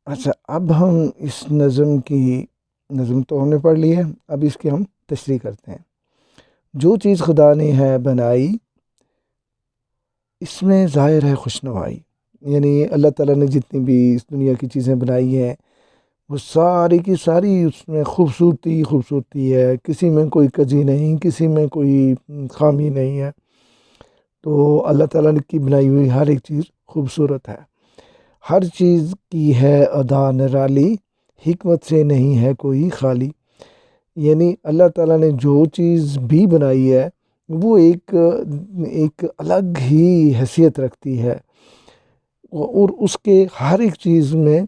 اچھا، اب ہم اس نظم تو ہم نے پڑھ لی ہے، اب اس کی ہم تشریح کرتے ہیں۔ جو چیز خدا نے ہے بنائی، اس میں ظاہر ہے خوشنوائی۔ یعنی اللہ تعالیٰ نے جتنی بھی اس دنیا کی چیزیں بنائی ہیں، وہ ساری کی ساری اس میں خوبصورتی ہے، کسی میں کوئی کجی نہیں، کسی میں کوئی خامی نہیں ہے۔ تو اللہ تعالیٰ کی بنائی ہوئی ہر ایک چیز خوبصورت ہے، ہر چیز کی ہے ادا نرالی، حکمت سے نہیں ہے کوئی خالی۔ یعنی اللہ تعالیٰ نے جو چیز بھی بنائی ہے وہ ایک الگ ہی حیثیت رکھتی ہے، اور اس کے ہر ایک چیز میں،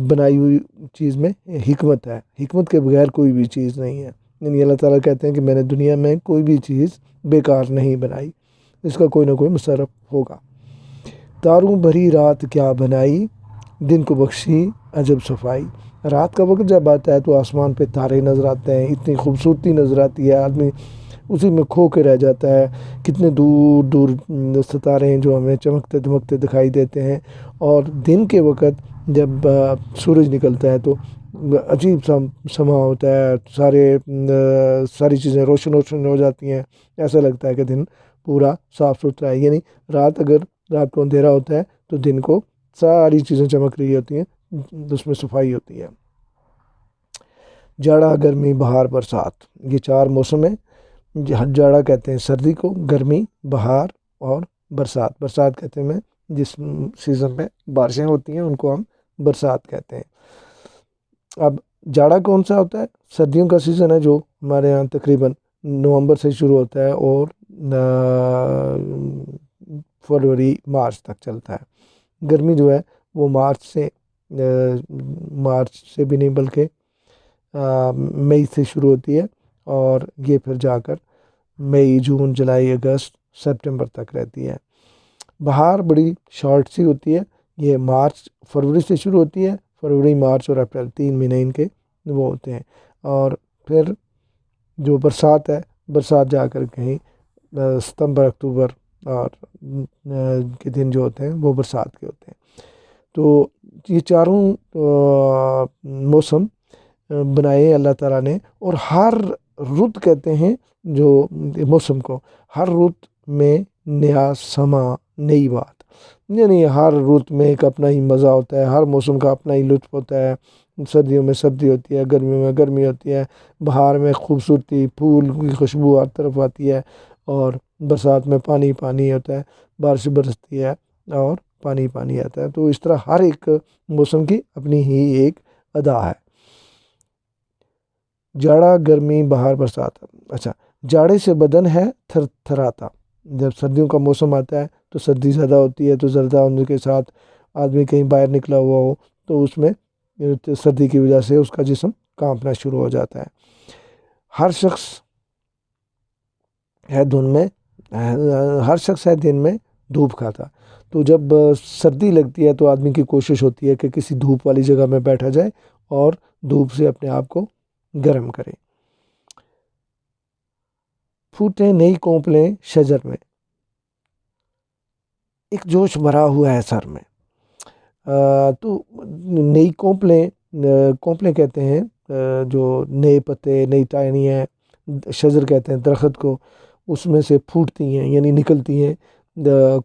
بنائی ہوئی چیز میں حکمت ہے۔ حکمت کے بغیر کوئی بھی چیز نہیں ہے۔ یعنی اللہ تعالیٰ کہتے ہیں کہ میں نے دنیا میں کوئی بھی چیز بیکار نہیں بنائی، اس کا کوئی نہ کوئی مصرف ہوگا۔ تاروں بھری رات کیا بنائی، دن کو بخشی عجب صفائی۔ رات کا وقت جب آتا ہے تو آسمان پہ تارے نظر آتے ہیں، اتنی خوبصورتی نظر آتی ہے، آدمی اسی میں کھو کے رہ جاتا ہے۔ کتنے دور دور ستارے ہیں جو ہمیں چمکتے دمکتے دکھائی دیتے ہیں، اور دن کے وقت جب سورج نکلتا ہے تو عجیب سا سما ہوتا ہے، ساری چیزیں روشن ہو جاتی ہیں، ایسا لگتا ہے کہ دن پورا صاف ستھرا ہے۔ یعنی رات کو اندھیرا ہوتا ہے تو دن کو ساری چیزیں چمک رہی ہوتی ہیں، اس میں صفائی ہوتی ہے۔ جاڑا، گرمی، بہار، برسات، یہ چار موسم ہیں۔ جاڑا کہتے ہیں سردی کو، گرمی، بہار اور برسات۔ برسات کہتے ہیں جس سیزن میں بارشیں ہوتی ہیں ان کو ہم برسات کہتے ہیں۔ اب جاڑا کون سا ہوتا ہے؟ سردیوں کا سیزن ہے جو ہمارے ہاں تقریباً نومبر سے شروع ہوتا ہے اور فروری مارچ تک چلتا ہے۔ گرمی جو ہے وہ مارچ سے بھی نہیں بلکہ مئی سے شروع ہوتی ہے، اور یہ پھر جا کر مئی، جون، جولائی، اگست، سپٹمبر تک رہتی ہے۔ بہار بڑی شارٹ سی ہوتی ہے، یہ فروری سے شروع ہوتی ہے، فروری، مارچ اور اپریل 3 مہینے ان کے وہ ہوتے ہیں۔ اور پھر جو برسات ہے، برسات جا کر کہیں ستمبر، اکتوبر اور کے دن جو ہوتے ہیں وہ برسات کے ہوتے ہیں۔ تو یہ چاروں موسم بنائے اللہ تعالیٰ نے، اور ہر رت کہتے ہیں جو موسم کو، ہر رت میں نیا سما، نئی بات۔ یعنی ہر رت میں ایک اپنا ہی مزہ ہوتا ہے، ہر موسم کا اپنا ہی لطف ہوتا ہے۔ سردیوں میں سردی ہوتی ہے، گرمیوں میں گرمی ہوتی ہے، بہار میں خوبصورتی، پھول کی خوشبو ہر طرف آتی ہے، اور برسات میں پانی پانی ہوتا ہے، بارش برستی ہے اور پانی پانی آتا ہے۔ تو اس طرح ہر ایک موسم کی اپنی ہی ایک ادا ہے۔ جاڑا، گرمی، بہار، برسات۔ اچھا، جاڑے سے بدن ہے تھر تھراتا۔ جب سردیوں کا موسم آتا ہے تو سردی زیادہ ہوتی ہے، تو زیادہ ہونے کے ساتھ آدمی کہیں باہر نکلا ہوا ہو تو اس میں سردی کی وجہ سے اس کا جسم کانپنا شروع ہو جاتا ہے۔ ہر شخص ہے دن میں دھوپ کھاتا۔ تو جب سردی لگتی ہے تو آدمی کی کوشش ہوتی ہے کہ کسی دھوپ والی جگہ میں بیٹھا جائے اور دھوپ سے اپنے آپ کو گرم کرے۔ پھوٹے نئی کونپلیں شجر میں، ایک جوش بھرا ہوا ہے سر میں۔ تو نئی کونپلیں کہتے ہیں جو نئے پتے، نئی ٹہنیاں، شجر کہتے ہیں درخت کو، اس میں سے پھوٹتی ہیں، یعنی نکلتی ہیں،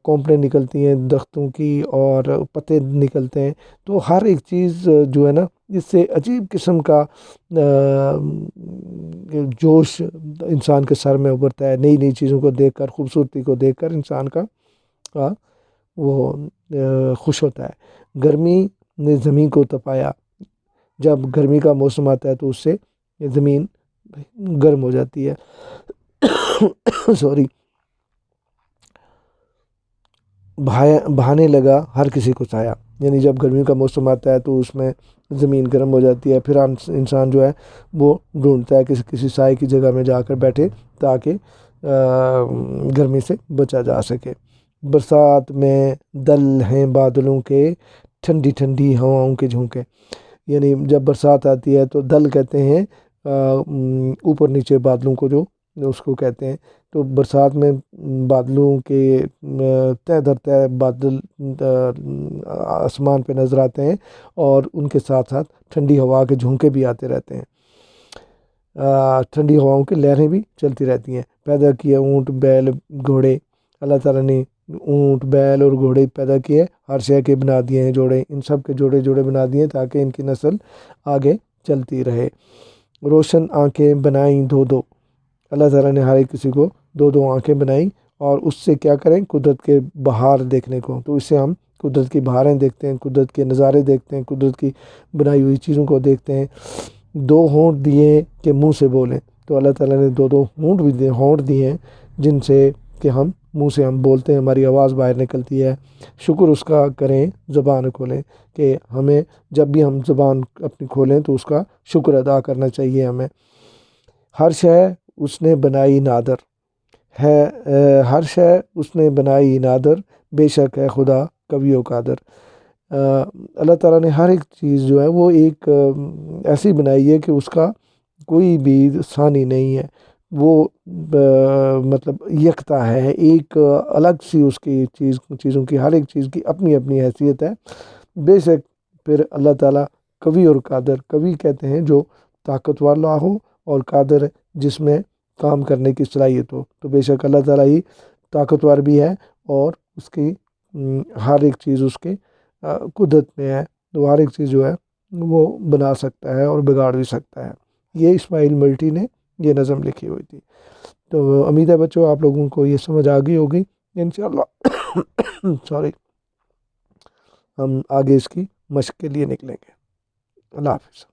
کونپلیں نکلتی ہیں درختوں کی، اور پتے نکلتے ہیں۔ تو ہر ایک چیز جو ہے نا، اس سے عجیب قسم کا جوش انسان کے سر میں ابھرتا ہے، نئی نئی چیزوں کو دیکھ کر، خوبصورتی کو دیکھ کر انسان کا وہ خوش ہوتا ہے۔ گرمی نے زمین کو تپایا، جب گرمی کا موسم آتا ہے تو اس سے زمین گرم ہو جاتی ہے۔ بہانے لگا ہر کسی کو سایہ، یعنی جب گرمی کا موسم آتا ہے تو اس میں زمین گرم ہو جاتی ہے، پھر انسان جو ہے وہ ڈھونڈتا ہے کسی سائے کی جگہ میں جا کر بیٹھے تاکہ گرمی سے بچا جا سکے۔ برسات میں دل ہیں بادلوں کے، ٹھنڈی ٹھنڈی ہواؤں کے جھونکے۔ یعنی جب برسات آتی ہے تو دل کہتے ہیں اوپر نیچے بادلوں کو جو اس کو کہتے ہیں۔ تو برسات میں بادلوں کے تہ در تہ بادل آسمان پہ نظر آتے ہیں، اور ان کے ساتھ ساتھ ٹھنڈی ہوا کے جھونکے بھی آتے رہتے ہیں، ٹھنڈی ہواؤں کی لہریں بھی چلتی رہتی ہیں۔ پیدا کیے اونٹ، بیل، گھوڑے، اللہ تعالیٰ نے اونٹ، بیل اور گھوڑے پیدا کیے، ہر شے کے بنا دیے ہیں جوڑے، ان سب کے جوڑے جوڑے بنا دیے تاکہ ان کی نسل آگے چلتی رہے۔ روشن آنکھیں بنائیں دو دو، اللہ تعالیٰ نے ہر ایک کسی کو دو دو آنکھیں بنائیں، اور اس سے کیا کریں؟ قدرت کے بہار دیکھنے کو، تو اس سے ہم قدرت کی بہاریں دیکھتے ہیں، قدرت کے نظارے دیکھتے ہیں، قدرت کی بنائی ہوئی چیزوں کو دیکھتے ہیں۔ دو ہونٹ دیے کہ منہ سے بولیں، تو اللہ تعالیٰ نے دو دو ہونٹ دیے ہیں جن سے کہ ہم منہ سے ہم بولتے ہیں، ہماری آواز باہر نکلتی ہے۔ شکر اس کا کریں، زبان کھولیں، کہ ہمیں جب بھی ہم زبان اپنی کھولیں تو اس کا شکر ادا کرنا چاہیے ہمیں۔ ہر شے اس نے بنائی نادر ہے، ہر شے اس نے بنائی نادر، بے شک ہے خدا کبھی و قادر۔ اللہ تعالیٰ نے ہر ایک چیز جو ہے وہ ایک ایسی بنائی ہے کہ اس کا کوئی بھی ثانی نہیں ہے، وہ مطلب یکتا ہے، ایک الگ سی اس کی چیزوں کی، ہر ایک چیز کی اپنی اپنی حیثیت ہے۔ بے شک پھر اللہ تعالیٰ کبھی اور قادر، کبھی کہتے ہیں جو طاقت والا ہو، اور قادر جس میں کام کرنے کی صلاحیت ہو، تو بے شک اللہ تعالیٰ ہی طاقتور بھی ہے، اور اس کی ہر ایک چیز اس کے قدرت میں ہے، تو ہر ایک چیز جو ہے وہ بنا سکتا ہے اور بگاڑ بھی سکتا ہے۔ یہ اسماعیل ملٹی نے یہ نظم لکھی ہوئی تھی۔ تو امید ہے بچوں آپ لوگوں کو یہ سمجھ آ گئی ہوگی انشاءاللہ۔ سوری، ہم آگے اس کی مشق کے لیے نکلیں گے۔ اللہ حافظ۔